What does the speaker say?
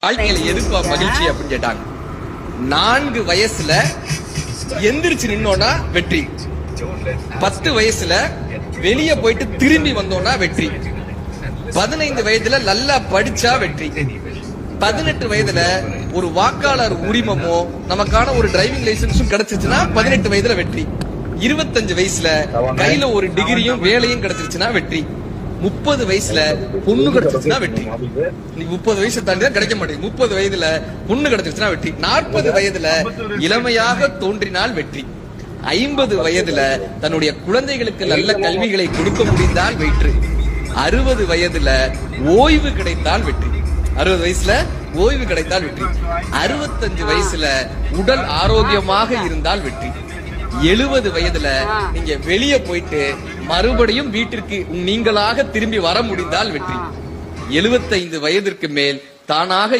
வாழ்க்கையில எதுப்பா மகிழ்ச்சி அப்படின்னு கேட்டாங்க. 4 வயசுல எந்திரிச்சு நின்னோம்னா வெற்றி, 10 வயசுல வெளிய போயிட்டு திரும்பி வந்தோம்னா வெற்றி, 15 வயதுல நல்லா படிச்சா வெற்றி, 18 வயதுல ஒரு வாக்காளர் உரிமமோ நமக்கான ஒரு டிரைவிங் லைசன்ஸும் கிடைச்சிச்சுன்னா 18 வயதுல வெற்றி, 25 வயசுல கையில ஒரு டிகிரியும் வேலையும் கிடைச்சிருச்சுன்னா வெற்றி, 30 வயசுல பொண்ணு கிடைச்சிருச்சுன்னா வெற்றி. நீ 30 வயசு தாண்டி தான் கிடைக்க மாட்டேங்குது. 30 வயதுல பொண்ணு கிடைச்சிருச்சுன்னா வெற்றி, 40 வயதுல இளமையாக தோன்றினால் வெற்றி, 50 வயதுல தன்னுடைய குழந்தைகளுக்கு நல்ல கல்விகளை கொடுக்க முடிந்தால் வெற்றி, 60 வயதுல ஓய்வு கிடைத்தால் வெற்றி, 60 வயசுல ஓய்வு கிடைத்தால் வெற்றி, 65 வயசுல உடல் ஆரோக்கியமாக இருந்தால் வெற்றி, 70 வயதுல நீங்க வெளியே போயிட்டு மறுபடியும் வீட்டிற்கு நீங்களாக திரும்பி வர முடிந்தால் வெற்றி, 75 வயதிற்கு மேல் தானாக